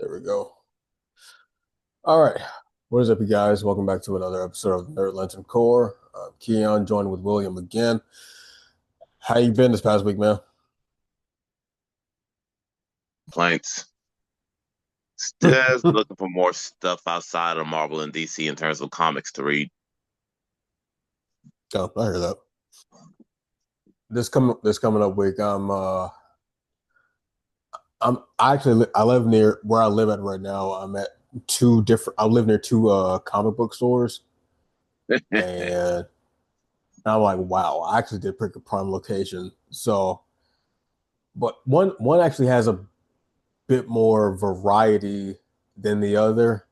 There we go. All right. What is up, you guys? Welcome back to another episode of Nerd Lantern Core. I'm Keon, joined with William again. How you been this past week, man? Complaints. Just looking for more stuff outside of Marvel and DC in terms of comics to read. Oh, I hear that. This coming up week, I actually I live near where I live at right now. I live near two comic book stores, and I'm like, wow, I actually did pick a prime location. So, but one actually has a bit more variety than the other.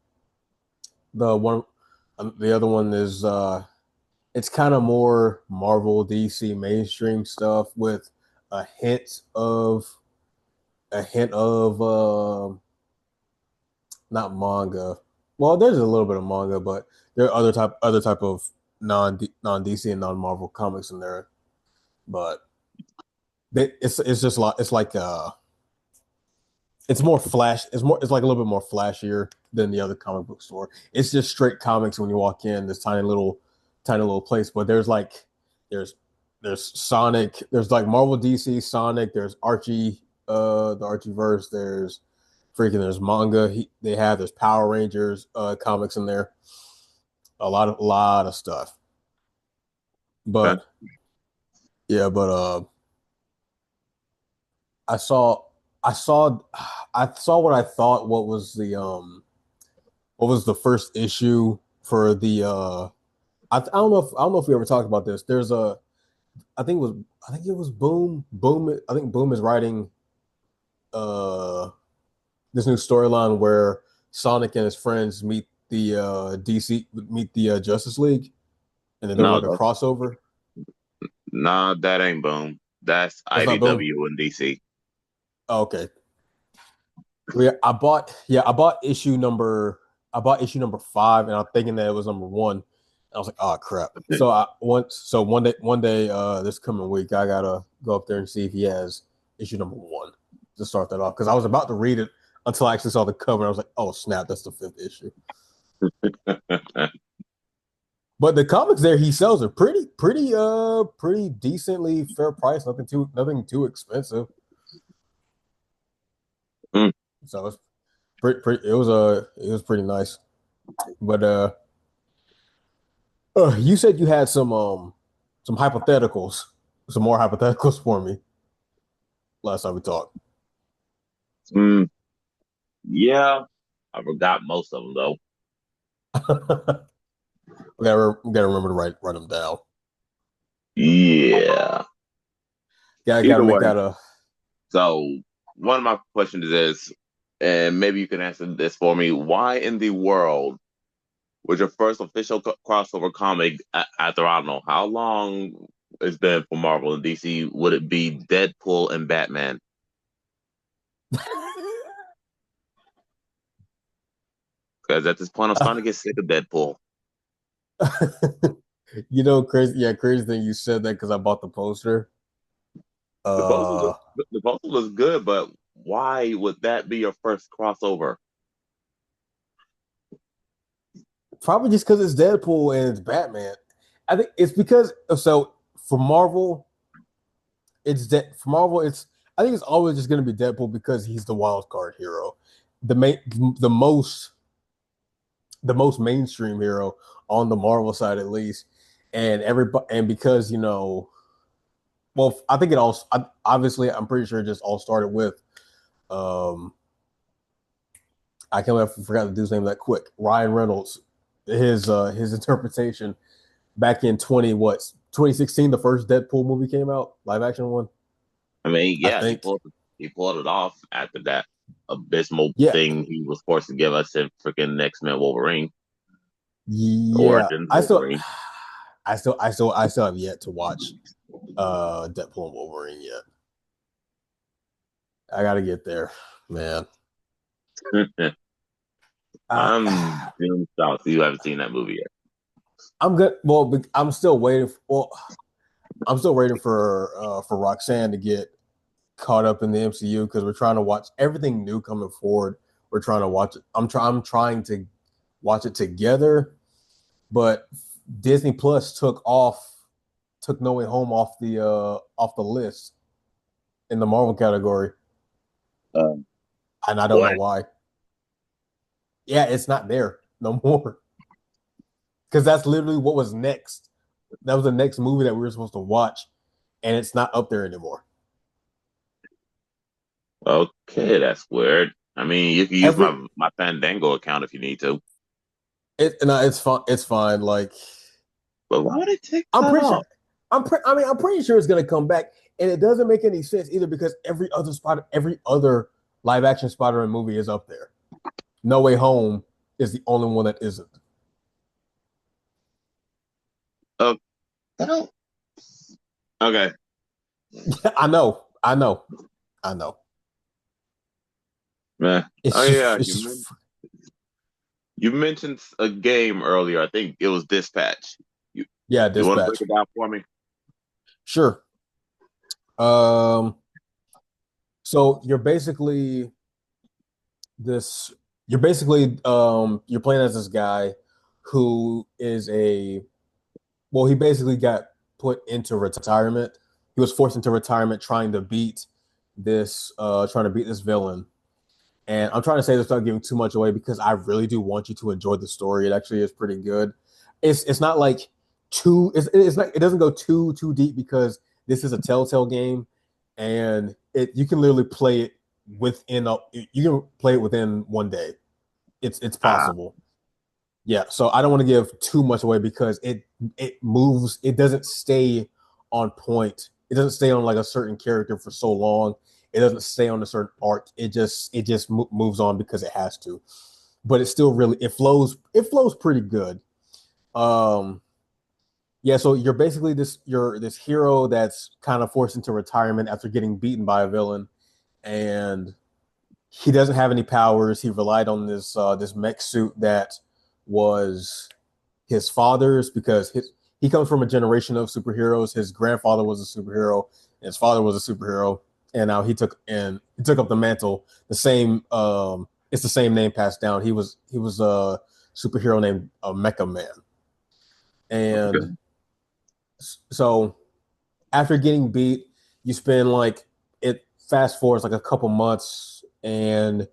The one, the other one is it's kind of more Marvel, DC mainstream stuff with a hint of a hint of not manga. Well, there's a little bit of manga, but there are other type of non DC and non Marvel comics in there. But it's just like it's more flash. It's like a little bit more flashier than the other comic book store. It's just straight comics when you walk in this tiny little place. But there's there's Sonic. There's like Marvel, DC, Sonic. There's Archie, the Archieverse. There's manga. There's Power Rangers comics in there. A lot of stuff. Okay. But yeah, but I saw I saw I saw what I thought what was the first issue for the I don't know if we ever talked about this. There's a I think it was Boom I think Boom is writing uh this new storyline where Sonic and his friends meet the Justice League and they're doing No, like a crossover. that ain't Boom. That's That's not Boom. IDW and DC. Oh, okay. I bought issue number 5 and I'm thinking that it was number 1. I was like, oh crap. So one day this coming week I gotta go up there and see if he has issue number 1 to start that off. Because I was about to read it until I actually saw the cover and I was like, oh snap, that's the 5th issue. But the comics there he sells are pretty decently fair price, nothing too expensive. Mm. So it's pretty it was pretty nice. But you said you had some hypotheticals, some more hypotheticals for me last time we talked. Mm. Yeah, I forgot most of them though. We gotta remember to write them down. Yeah. Gotta Either make way, that a so one of my questions is, and maybe you can answer this for me: why in the world was your first official crossover comic after I don't know how long it's been for Marvel and DC? Would it be Deadpool and Batman? Because at this point, I'm starting to get sick of Deadpool. crazy. Yeah, crazy thing you said that because I bought the poster. The poster, Uh, the poster looks good, but why would that be your first crossover? Probably just because it's Deadpool and it's Batman. I think it's because for Marvel, for Marvel. I think it's always just going to be Deadpool because he's the wild card hero, the main, the most the most mainstream hero on the Marvel side at least, and everybody and because well, I think obviously I'm pretty sure it just all started with um I can't believe I forgot the dude's name that quick. Ryan Reynolds, his interpretation back in 2016, the first Deadpool movie came out, live action one. I mean, I yeah, think. he pulled it off after that abysmal Yeah, thing he was forced to give us in freaking X Men Wolverine yeah. Origins Wolverine. I still have yet to watch Deadpool and Wolverine yet. I gotta get there, man. I, I'm doomed south. You haven't seen that movie yet. I'm good. Well, I'm still waiting. I'm still waiting for Roxanne to get caught up in the MCU because we're trying to watch everything new coming forward. we're trying to watch it. I'm trying to watch it together, but Disney Plus took No Way Home off the list in the Marvel category, Um, and I don't know what? why. Yeah, it's not there no more because that's literally what was next. That was the next movie that we were supposed to watch, and it's not up there anymore. Okay, that's weird. I mean, you can use Every my Fandango account if you need to, it's fine. It's fine. Like but why would it take I'm that pretty off? sure. I'm pretty sure it's gonna come back, and it doesn't make any sense either because every other live action Spider-Man movie is up there. No Way Home is the only one that isn't. Oh, no. Okay, I know, I know. man. It's Oh yeah, just, it's just, you mentioned a game earlier. I think it was Dispatch. You yeah. you want to break Dispatch. it down for me? Sure. Um. So this. You're basically you're playing as this guy who is a well. He basically got put into retirement. He was forced into retirement trying to beat this villain. And I'm trying to say this without giving too much away because I really do want you to enjoy the story. It actually is pretty good. It's not like it's not it doesn't go too deep because this is a Telltale game, and it you can literally play it within a you can play it within 1 day. It's Ah, possible. Yeah, so I don't want to give too much away because it moves. It doesn't stay on point. It doesn't stay on like a certain character for so long. It doesn't stay on a certain arc. It just moves on because it has to. But it still really it flows. It flows pretty good. Um, yeah. So you're basically this hero that's kind of forced into retirement after getting beaten by a villain, and he doesn't have any powers. He relied on this mech suit that was his father's because he comes from a generation of superheroes. His grandfather was a superhero, and his father was a superhero, and now he took up the mantle. The same it's the same name passed down. He was a superhero named Mecha Man, and okay. so after getting beat, you spend like it fast forwards like a couple months, and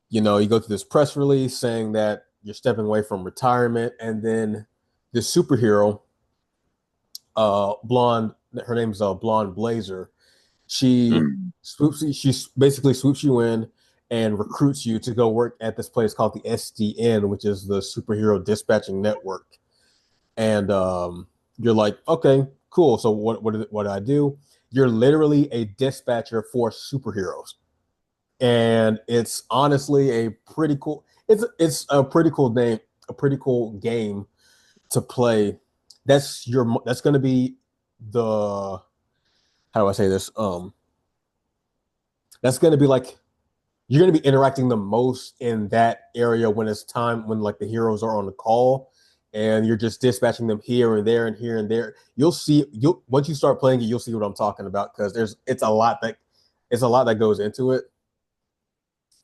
you go to this press release saying that you're stepping away from retirement, and then this superhero, blonde, her name's Blonde Blazer. Mm. She basically swoops you in and recruits you to go work at this place called the SDN, which is the Superhero Dispatching Network. And you're like, okay, cool. So what do I do? You're literally a dispatcher for superheroes, and it's honestly a pretty cool. It's a pretty cool name, a pretty cool game to play. That's going to be the how do I say this? That's going to be like you're going to be interacting the most in that area when it's time when like the heroes are on the call and you're just dispatching them here and there and here and there. You'll once you start playing it, you'll see what I'm talking about because it's a lot that goes into it.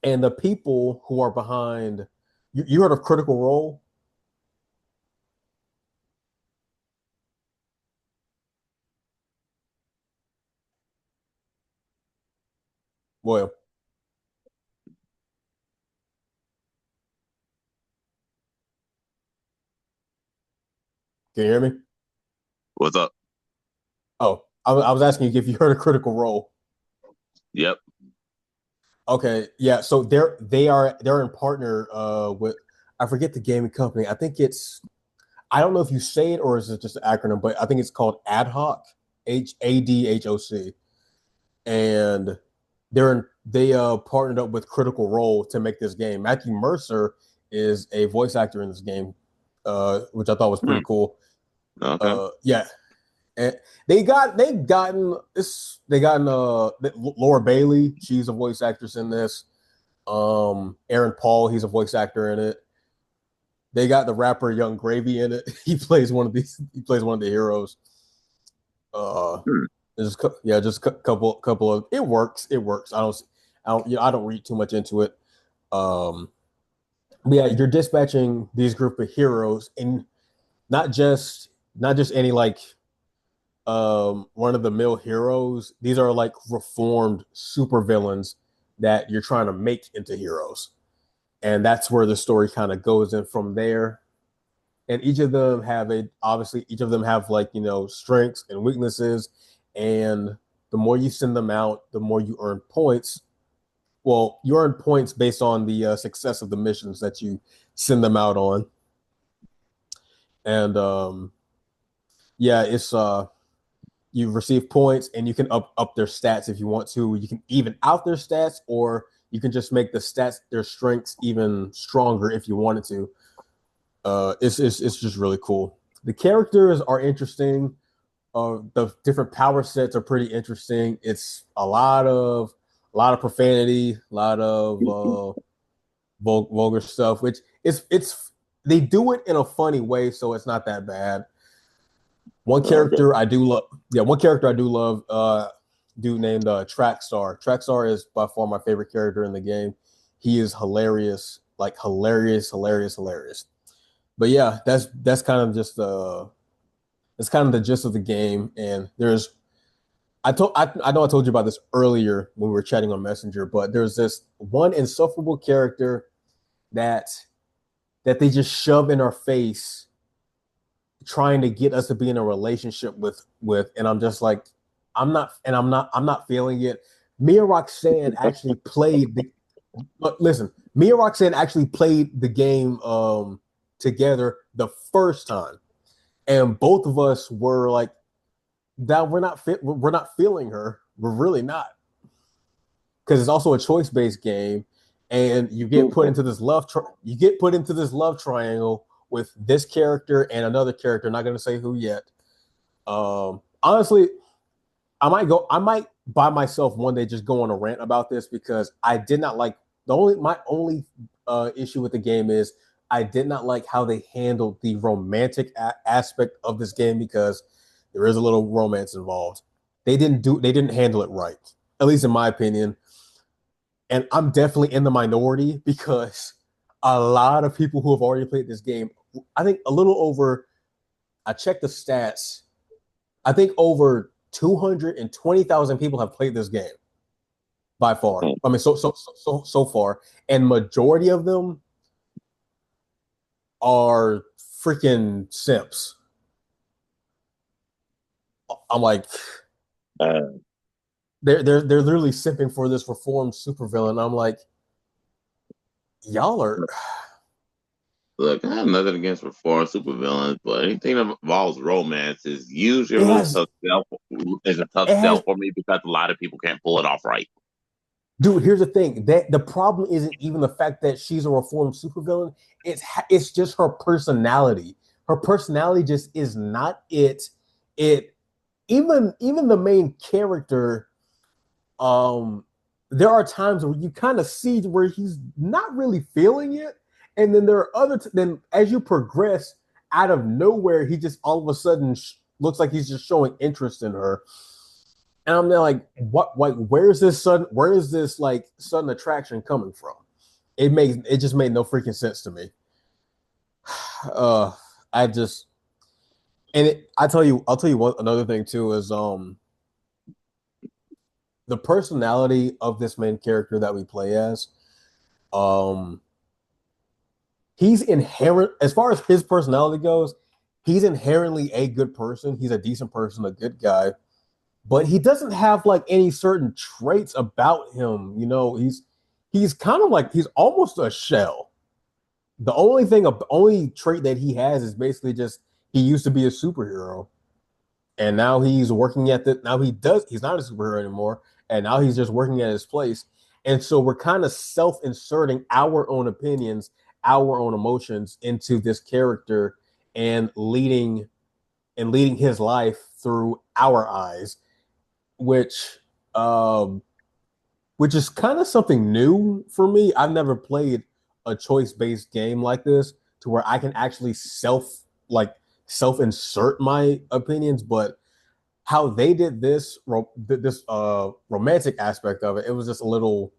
And the people who are behind you heard of Critical Role? William, can you hear me? What's up? Oh, I was asking you if you heard of Critical Role. Yep. Okay, yeah. So they're in partner with I forget the gaming company. I think I don't know if you say it or is it just an acronym, but I think it's called Ad Hoc, HADHOC, and they partnered up with Critical Role to make this game. Matthew Mercer is a voice actor in this game, which I thought was pretty Hmm. cool. Okay. Yeah, and they gotten Laura Bailey. She's a voice actress in this. Aaron Paul, he's a voice actor in it. They got the rapper Young Gravy in it. He plays one of these. He plays one of the heroes. Uh, Hmm. just couple of. It works. It works. I don't. I don't read too much into it. Um, but yeah, you're dispatching these group of heroes, and not just any like one of the mill heroes. These are like reformed supervillains that you're trying to make into heroes. And that's where the story kind of goes in from there. And each of them have like, strengths and weaknesses. And the more you send them out, the more you earn points. Well, you earn points based on the success of the missions that you send them out on. And yeah, it's you receive points and you can up their stats if you want to. You can even out their stats, or you can just make the stats their strengths even stronger if you wanted to. It's just really cool. The characters are interesting. The different power sets are pretty interesting. It's a lot of profanity, a lot of vulgar stuff, which it's they do it in a funny way, so it's not that bad. One Okay. character I do love, yeah, one character I do love, dude named Trackstar. Trackstar is by far my favorite character in the game. He is hilarious, like hilarious, hilarious, hilarious. But yeah, that's kind of just that's kind of the gist of the game. And I know I told you about this earlier when we were chatting on Messenger, but there's this one insufferable character that that they just shove in our face trying to get us to be in a relationship with, and I'm just like, I'm not feeling it. Mia Roxanne actually played the but listen, me and Roxanne actually played the game together the first time, and both of us were like, that we're not feeling her. We're really not, because it's also a choice based game, and you get put into this love triangle with this character and another character. Not going to say who yet. Honestly, I might by myself one day just go on a rant about this, because I did not like my only issue with the game is I did not like how they handled the romantic aspect of this game, because there is a little romance involved. They didn't handle it right, at least in my opinion. And I'm definitely in the minority, because a lot of people who have already played this game, I think a little over, I checked the stats, I think over 220,000 people have played this game by far. I mean, so far, and majority of them are freaking simps. I'm like, Uh, they're literally simping for this reformed supervillain. I'm like, y'all are. Look, I have nothing against reform supervillains, but anything that involves romance is usually a It really has tough sell. Is a tough it sell has for me because a lot of people can't pull it off right. Dude, here's the thing. That the problem isn't even the fact that she's a reformed supervillain. It's just her personality. Her personality just is not it. It even the main character, um, there are times where you kind of see where he's not really feeling it, and then there are then as you progress, out of nowhere, he just all of a sudden looks like he's just showing interest in her. And I'm there like, what? Like, Where is this like sudden attraction coming from? It just made no freaking sense to me. Uh, I just I'll tell you one another thing too is the personality of this main character that we play as. Um, he's inherent as far as his personality goes. He's inherently a good person. He's a decent person, a good guy, but he doesn't have like any certain traits about him. He's kind of like he's almost a shell. The only trait that he has is basically just he used to be a superhero, and now he's working at the now he's not a superhero anymore, and now he's just working at his place. And so we're kind of self-inserting our own opinions, our own emotions into this character, and leading his life through our eyes, which um which is kind of something new for me. I've never played a choice-based game like this to where I can actually self-insert my opinions. But how they did this romantic aspect of it, it was just a little.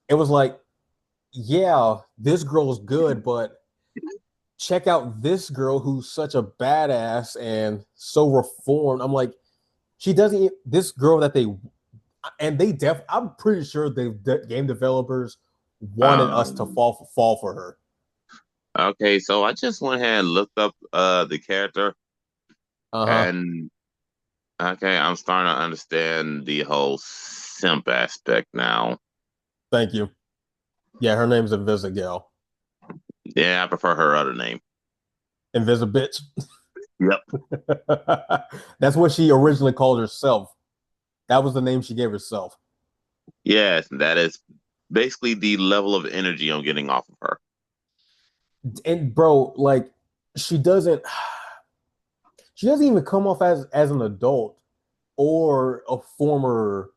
It was like yeah, this girl's good, but check out this girl who's such a badass and so reformed. I'm like, she doesn't. This girl that they and they I'm pretty sure the game developers wanted us to Um, fall for her. okay, so I just went ahead and looked up the character, Uh huh. and okay, I'm starting to understand the whole simp aspect now. Thank you. Yeah, her name's Invisigal. Yeah, I prefer her other name. Invisibitch. Yep. That's what she originally called herself. That was the name she gave herself. Yes, that is basically the level of energy I'm getting off of her. And bro, like she doesn't she doesn't even come off as an adult or a former.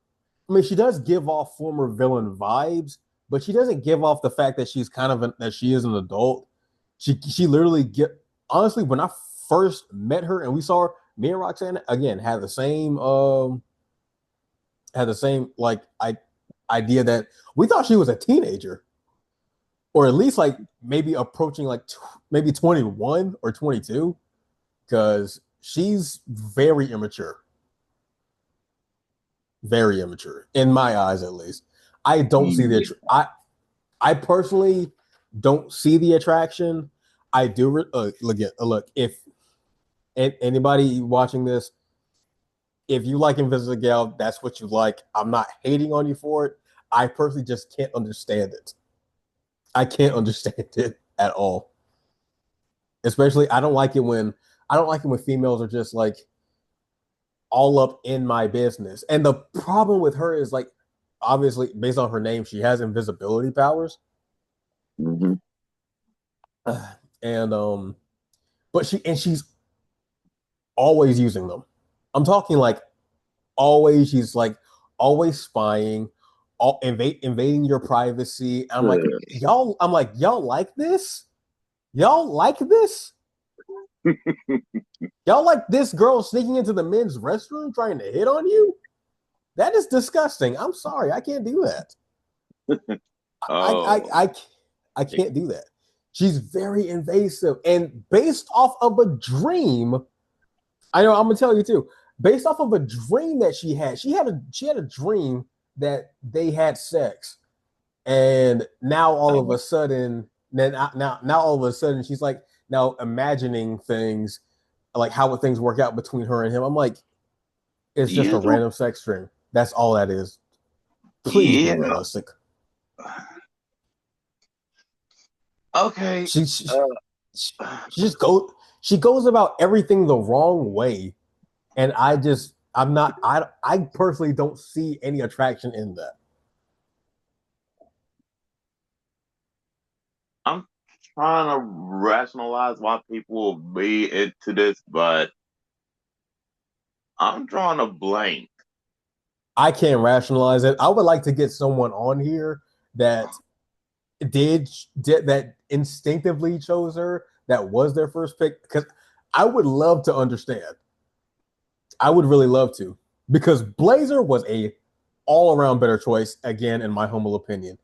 I mean, she does give off former villain vibes, but she doesn't give off the fact that she's that she is an adult. She literally get honestly when I first met her and we saw her, me and Roxanne again had the same idea that we thought she was a teenager or at least like maybe approaching maybe 21 or 22 because she's very immature in my eyes at least. I don't see the Yeah. I personally don't see the attraction. I do look if anybody watching this, if you like Invisigal, that's what you like. I'm not hating on you for it. I personally just can't understand it. I can't understand it at all. Especially I don't like it when females are just like all up in my business. And the problem with her is like obviously based on her name, she has invisibility powers. Hmm. And but she's always using them. I'm talking like always she's like always spying, invading your privacy. I'm like y'all like this? Y'all like this? Y'all like this girl sneaking into the men's restroom trying to hit on you? That is disgusting. I'm sorry, I can't do that. I I Oh, I, I can't do that. She's very invasive and based off of a dream. I know I'm gonna tell you too. Based off of a dream that she had a dream that they had sex, and now all of a sudden, now all of a sudden she's like now imagining things like how would things work out between her and him. I'm like, it's just a you don't. random sex dream. That's all that is. Please be Yeah. realistic. Okay. She she, Uh, she just she goes about everything the wrong way, and I personally don't see any attraction in that. I'm trying to rationalize why people will be into this, but I'm drawing a blank. I can't rationalize it. I would like to get someone on here that did that instinctively chose her, that was their first pick, because I would love to understand. I would really love to, because Blazer was a all around better choice again, in my humble opinion.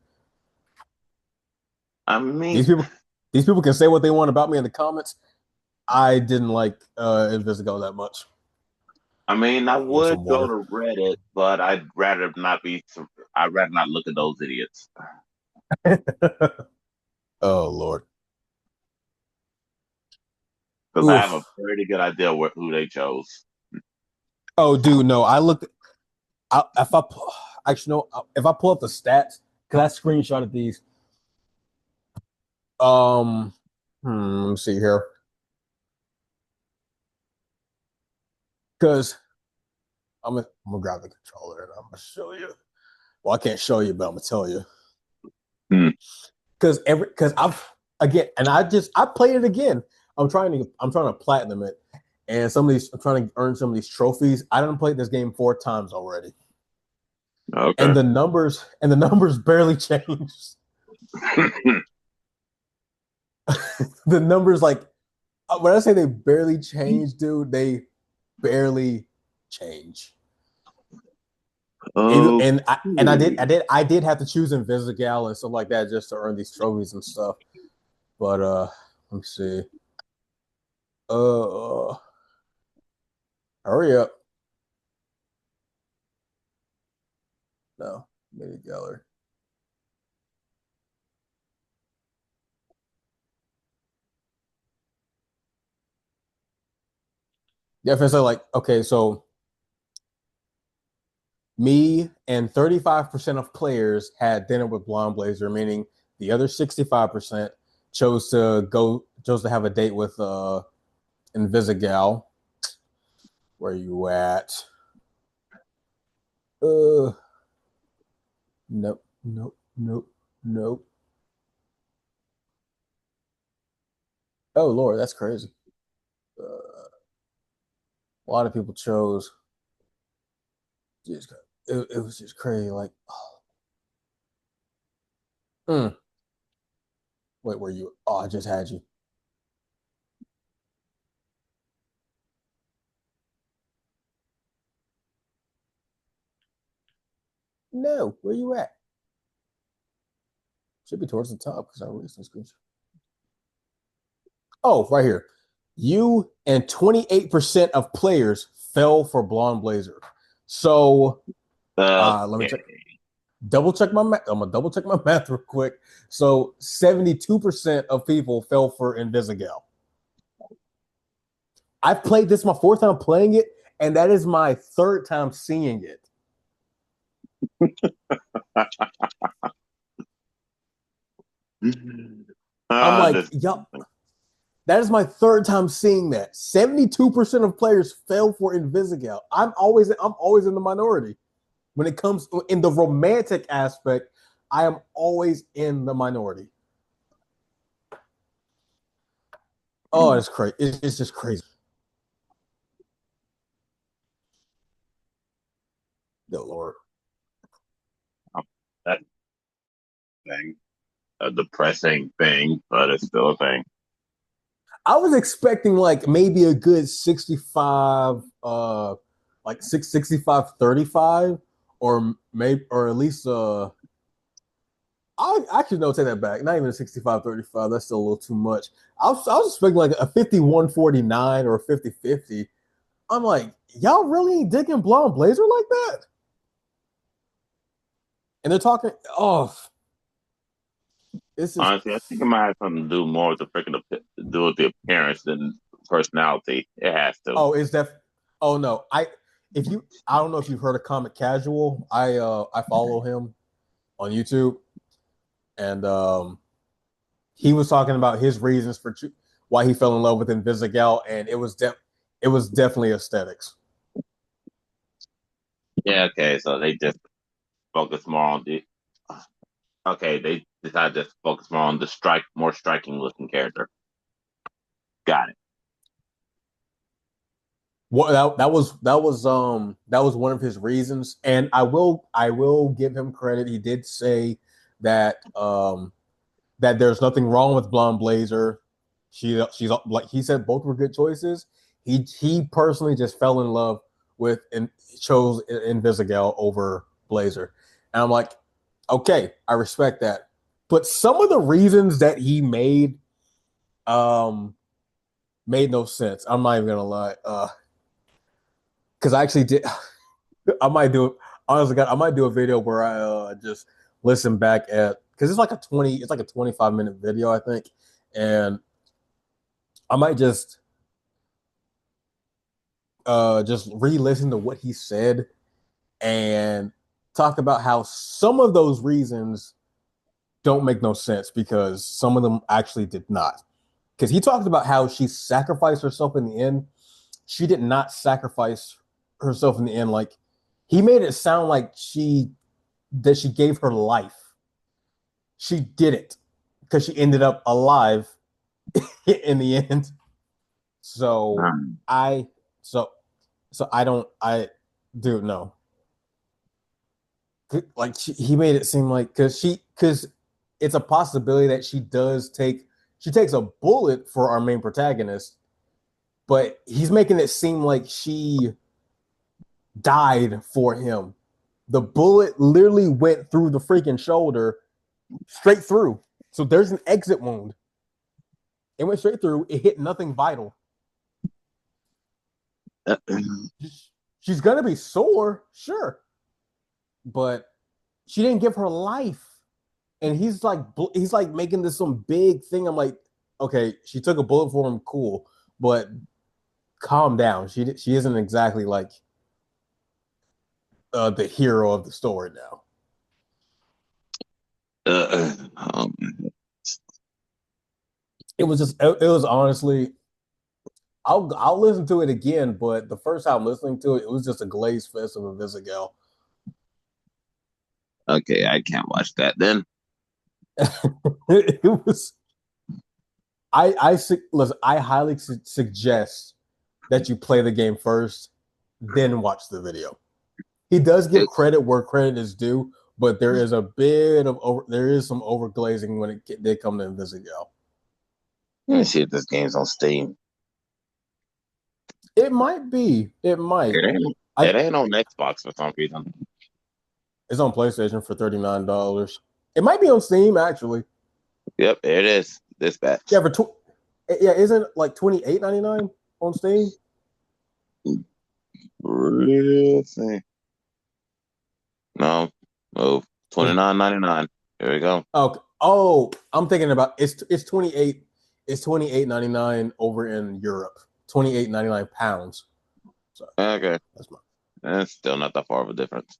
I mean, These people, these people can say what they want about me in the comments. I didn't like Invisigo that much. I I want would some go water. to Reddit, but I'd rather not be. I'd rather not look at those idiots Oh Lord. because I have a Oof. pretty good idea who they chose. Oh, dude, no. I looked. If I actually no, if I pull up the stats, because I screenshotted these. Um, let me see here. Because I'm gonna grab the controller and I'm gonna show you. Well, I can't show you, but I'm gonna tell you. Hmm. Because I've again, and I played it again. I'm trying to platinum it, and some of these I'm trying to earn some of these trophies. I done played this game 4 times already, Okay. and the numbers barely changed. The numbers like when I say they barely change, dude, they barely change. Even, Oh, I did have to choose Invisigal and stuff like that just to earn these trophies and stuff. But let me see. Uh, hurry up. No, mini gallery. Yeah, if it's like okay, so me and 35% of players had dinner with Blonde Blazer, meaning the other 65% chose to have a date with Invisigal. Where you at? Uh nope, nope, nope, nope. Oh Lord, that's crazy. A lot of people chose just it was just crazy. Like, mm, wait, were you? Oh, I just had you. No, where you at? Should be towards the top because I released the screenshot. Oh, right here. You and 28% of players fell for Blonde Blazer. So let me check. okay. Double check my math. I'm gonna double check my math real quick. So 72% of people fell for Invisigal. I've played this my fourth time playing it, and that is my third time seeing it. I'm like, This yup, that is my third time seeing that. 72% of players fell for Invisigal. I'm always in the minority. When it comes in the romantic aspect, I am always in the minority. Oh, it's crazy. It's just crazy. Oh, Lord. that thing, a depressing thing, but it's still a thing. I was expecting like maybe a good 65, like 665 35, or maybe, or at least, I actually no, take that back. Not even a 65 35. That's still a little too much. I was expecting like a 51 49 or a 50 50. I'm like, y'all really ain't digging Blonde Blazer like that? And they're talking, oh, this is, Honestly, I think it might have something to do more with the freaking do with the appearance than personality. It has to. oh, is that, oh no. I don't know if you've heard of Comic Casual. I follow him on YouTube, and he was talking about his reasons for why he fell in love with Invisigal, and it was definitely aesthetics. Yeah, okay, so they just focus more on the. Okay, they decided to focus more on the more striking looking character. Got it. What that was one of his reasons, and I will give him credit. He did say that that there's nothing wrong with Blonde Blazer. She's like he said both were good choices. He personally just fell in love with and chose Invisigal over Blazer, and I'm like, okay, I respect that. But some of the reasons that he um, made no sense. I'm not even gonna lie. Because I actually did. I might do. Honestly, God, I might do a video where I just listen back at because it's like a 25-minute video, I think, and I might just re-listen to what he said and talk about how some of those reasons don't make no sense because some of them actually did not. Because he talked about how she sacrificed herself in the end. She did not sacrifice herself in the end. Like he made it sound like she gave her life. She did it because she ended up alive in the end. So Um, I so I don't I dude no, like he made it seem like because it's a possibility that she takes a bullet for our main protagonist, but he's making it seem like she died for him The bullet literally went through the freaking shoulder, straight through. So there's an exit wound. It went straight through. It hit nothing vital. She's gonna be sore, sure, but she didn't give her life. And he's like making this some big thing. I'm like, okay, she took a bullet for him, cool, but calm down. She isn't exactly like the hero of the story now. um, It was honestly, I'll listen to it again, but the first time listening to it, it was just a glazed fest of Invisigal. okay, I can't watch that then. It was listen. I highly suggest that you play the game first, then watch the video. He does give It, credit where credit is due, but there is some overglazing when it did come to Invisigal. Let me see if this game's on Steam. It might be. It might. I It ain't on Xbox for some reason. It's on PlayStation for $39. It might be on Steam actually. Yep, there it is. Dispatch. Yeah, yeah, isn't it like $28.99 on Steam? Real thing. No, move. 29.99. Here we go. I'm thinking about it's 28.99 over in Europe. 28.99 pounds. So Okay. that's my That's still not that far of a difference.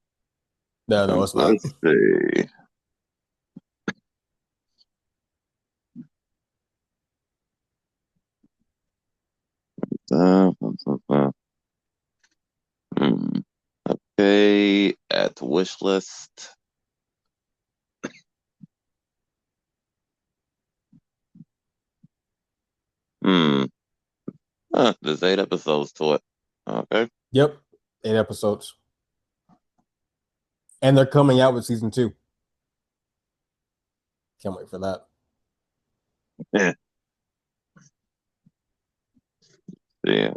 no, it's not. Let's see. Uh, uh, uh, hmm. Okay, at wish list. Hmm. There's 8 episodes to it. Okay. Yep, 8 episodes, and they're coming out with season 2. Can't wait for that. Yeah. Yeah.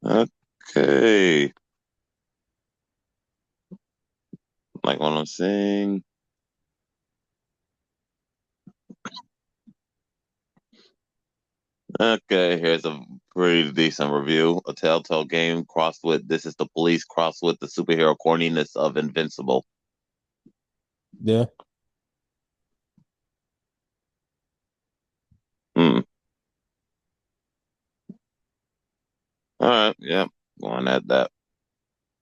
Okay. Like what I'm saying. Okay, here's a pretty decent review. A Telltale game crossed with This Is the Police crossed with the superhero corniness of Invincible. Yeah, Hmm. All right. Yep. Going at that.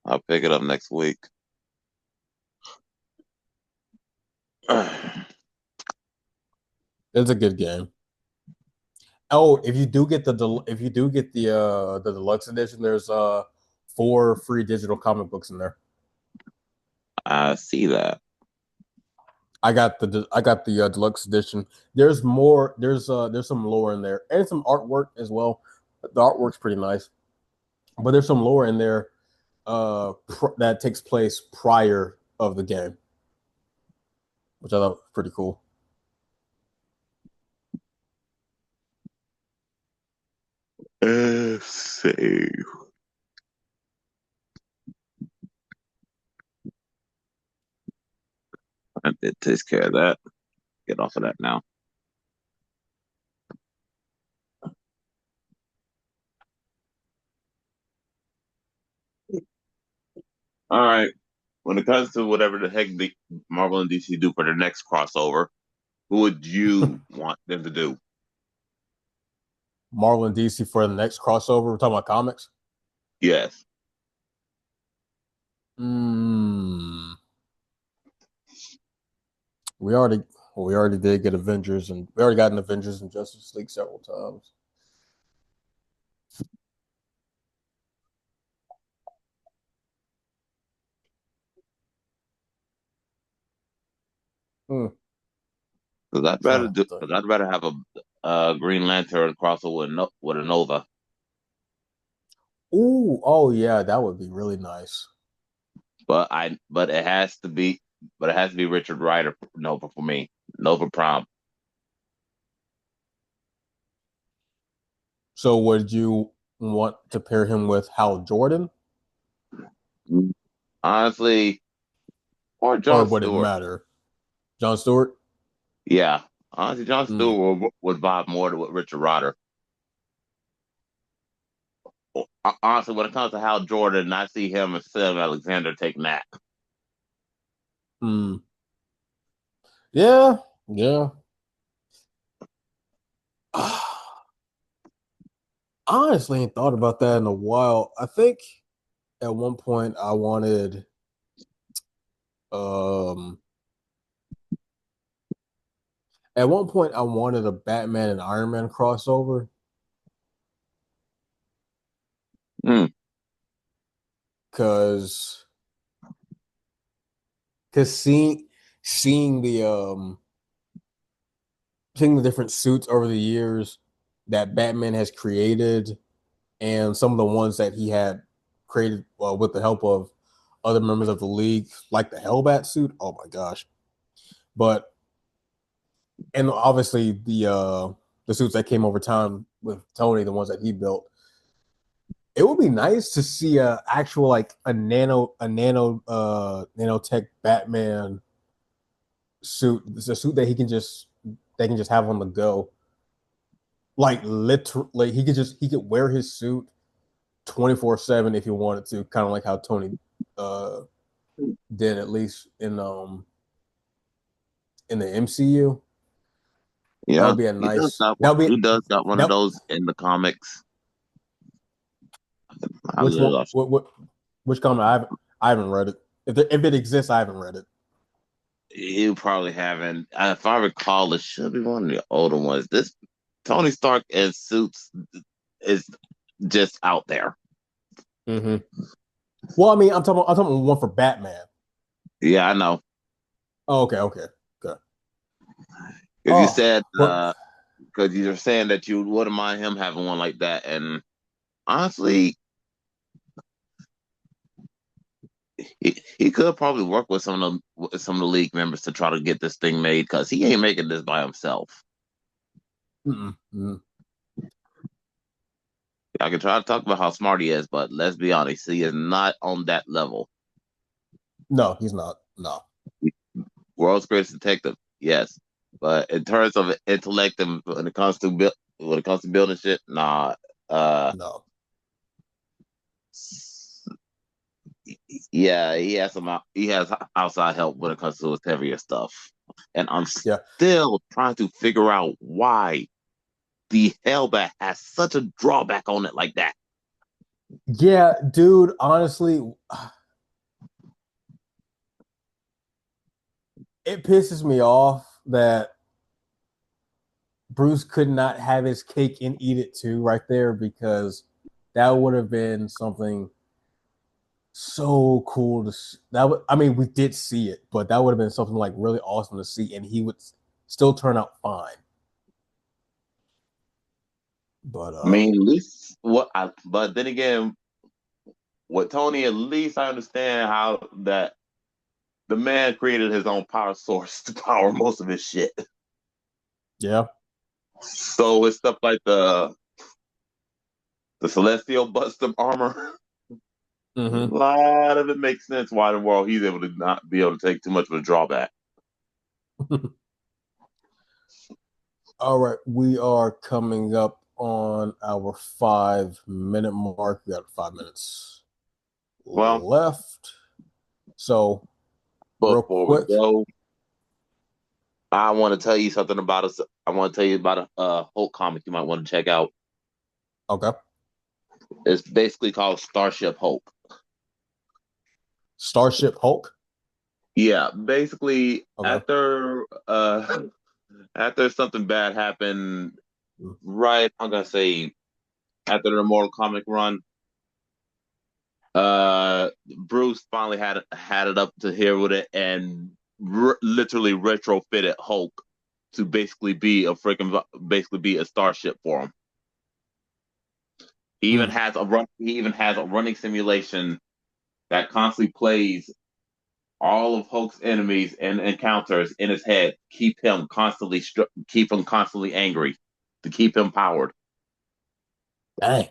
I'll pick it up next week. it's a good game. Oh, if you do get the deluxe edition, there's 4 free digital comic books in there. I see that. I got the deluxe edition. There's more. There's some lore in there and some artwork as well. The artwork's pretty nice, but there's some lore in there that takes place prior of the game, which I thought was pretty cool. See. It takes care of that. Get off of that now. All right. When it comes to whatever the heck the Marvel and DC do for their next crossover, who would you want them to do? Marvel and DC for the next crossover. We're talking about comics. Yes. Hmm. We already we already did get Avengers, and we already got an Avengers and Justice League several times. Hmm. Because I'd rather Trying do. to. Because I'd rather have a Green Lantern crossover with a Nova. Ooh, oh yeah, that would be really nice. But it has to be. But it has to be Richard Rider Nova for me. Nova Prime. So would you? want to pair him with Hal Jordan, Honestly, or or John would it Stewart. matter? John Stewart? Yeah, honestly, John Mm, Stewart would vibe more to with Richard Rodder. Honestly, when it comes to Hal Jordan, I see him and Sam Alexander taking that. mm. Yeah, yeah. Honestly, ain't thought about that in a while. I think at one point I wanted um at one point I wanted a Batman and Iron Man crossover Hmm. because because seeing the seeing the different suits over the years that Batman has created and some of the ones that he had created with the help of other members of the league, like the Hellbat suit. Oh my gosh! But and obviously the suits that came over time with Tony, the ones that he built. It would be nice to see a actual like a nanotech Batman suit. It's a suit that he can just they can just have on the go. Like literally, he could wear his suit 24/7 if he wanted to, kind of like how Tony uh did at least in the MCU. That Yeah, would be a he does nice. got That would be he does got one of that. those in the comics. I Which one? literally lost. Which comic? I haven't read it. If it exists, I haven't read it. You probably haven't. If I recall, it should be one of the older ones. This Tony Stark in suits is just out there. Mm-hmm. Well, I mean, I'm talking about one for Batman. Yeah, I know. Oh, okay, okay, okay. Because you Oh, said, but because you were saying that you wouldn't mind him having one like that, and honestly, he could probably work with some of the league members to try to get this thing made because he ain't making this by himself. mm-mm, mm. I can try to talk about how smart he is, but let's be honest, he is not on that level. No, he's not. No, World's greatest detective, yes, but in terms of intellect and when it comes to building shit, nah. Uh, no. yeah, he has outside help when it comes to his heavier stuff, and I'm Yeah, still trying to figure out why the Hellbat has such a drawback on it like that. yeah, dude. Honestly, it pisses me off that Bruce could not have his cake and eat it too, right there, because that would have been something so cool to that would, I mean, we did see it, but that would have been something like really awesome to see, and he would still turn out fine. But I mean, at least but then again, with Tony, at least I understand how that the man created his own power source to power most of his shit. yeah. So it's stuff like the Celestial Buster armor. A Mm-hmm. lot of it makes sense why in the world he's able to not be able to take too much of a drawback. All right, we are coming up on our 5 minute mark. We got 5 minutes Well, left. So, real before we quick, go, I want to tell you something about us. I want to tell you about a Hulk comic you might want to check out. okay. It's basically called Starship Hulk. Starship Hulk. Yeah, basically Okay. after something bad happened, right? I'm gonna say after the Immortal comic run, Bruce finally had it up to here with it and literally retrofitted Hulk to basically be a starship for him. Mm. He even has a running simulation that constantly plays all of Hulk's enemies and encounters in his head, keep him constantly angry, to keep him powered. Dang.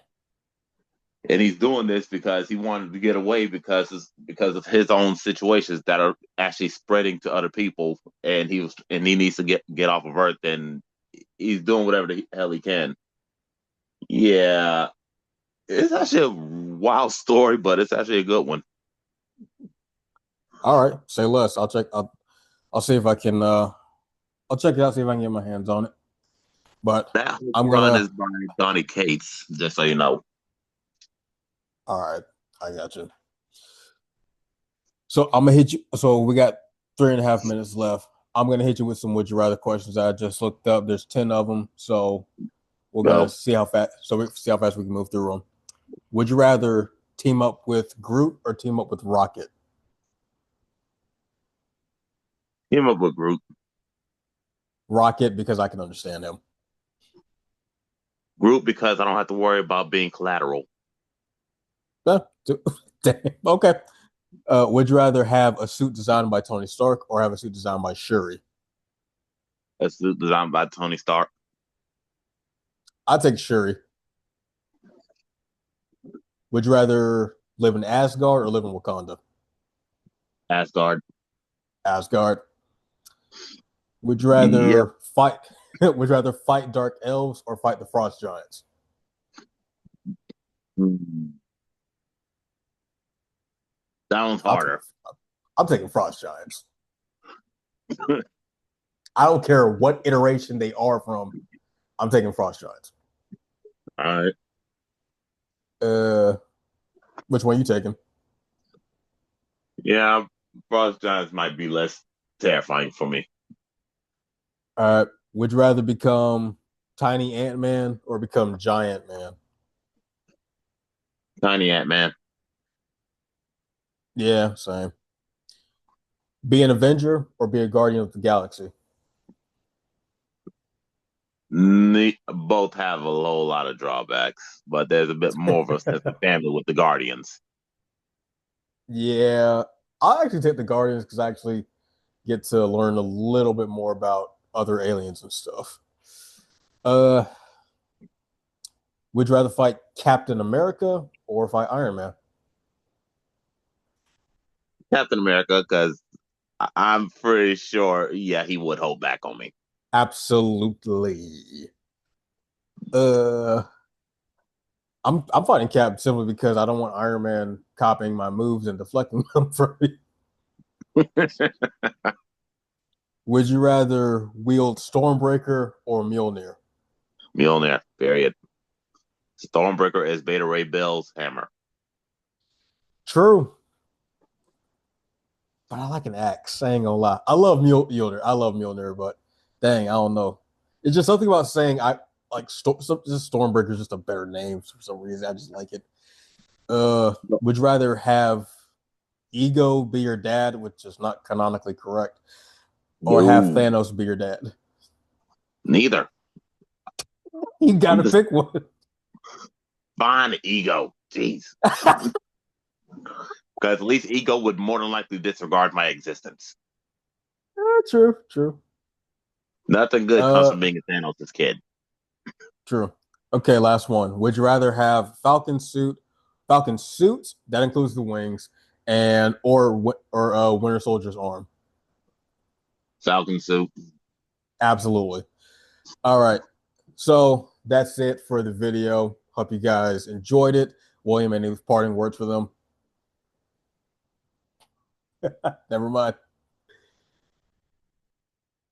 and he's doing this because he wanted to get away because of his own situations that are actually spreading to other people, and he needs to get off of Earth, and he's doing whatever the hell he can. Yeah, it's actually a wild story, but it's actually a good one. All right, say less. I'll check. I'll see if I can. I'll check it out. See if I can get my hands on it. But That whole I'm run gonna. is by Donny Cates, just so you know. All right, I got you. So I'm gonna hit you. So we got 3.5 minutes left. I'm gonna hit you with some would you rather questions that I just looked up. There's 10 of them, so we're gonna So, see how fast. So we see how fast we can move through them. Would you rather team up with Groot or team up with Rocket? team up with Groot. Rocket because I can understand him. Groot because I don't have to worry about being collateral. Yeah, damn, okay. Would you rather have a suit designed by Tony Stark or have a suit designed by Shuri? That's designed by Tony Stark. I'd take Shuri. Would you rather live in Asgard or live in Wakanda? Asgard. Asgard. Would you Yep. rather fight? Would you rather fight dark elves or fight the frost giants? Hmm. That one's I'll take. harder. I'm taking frost giants. I don't care what iteration they are from. I'm taking frost giants. All right. Uh, which one are you taking? Yeah, Frost Giants might be less terrifying for me. Would you rather become Tiny Ant Man or become Giant Man? Tiny Ant Man. Yeah, same. Be an Avenger or be a Guardian of the Galaxy? Both have a whole lot of drawbacks, but there's a bit more of a sense of family with the Guardians. Yeah, I actually take the Guardians because I actually get to learn a little bit more about other aliens and stuff. Uh, would you rather fight Captain America or fight Iron Man? Captain America, because I'm pretty sure, yeah, he would hold back on me. Absolutely. Uh, I'm fighting Cap simply because I don't want Iron Man copying my moves and deflecting them from me. Would you rather wield Stormbreaker or Mjolnir? Mjolnir, period. Stormbreaker is Beta Ray Bill's hammer. True, but I like an axe. I ain't gonna lie. I love Mjolnir. I love Mjolnir, but dang, I don't know. It's just something about saying I like just Stormbreaker is just a better name for some reason. I just like it. Would you rather have Ego be your dad, which is not canonically correct, or have No, Thanos be your dad? neither. You I'm gotta just pick one. fine ego. Jeez. Because at least ego would more than likely disregard my existence. True, true. Nothing good comes Uh, from being a Thanos' kid. true. Okay, last one. Would you rather have Falcon suit that includes the wings, and or Winter Soldier's arm? Falcon suit. Absolutely. All right. So that's it for the video. Hope you guys enjoyed it. William, any parting words for them? Never mind.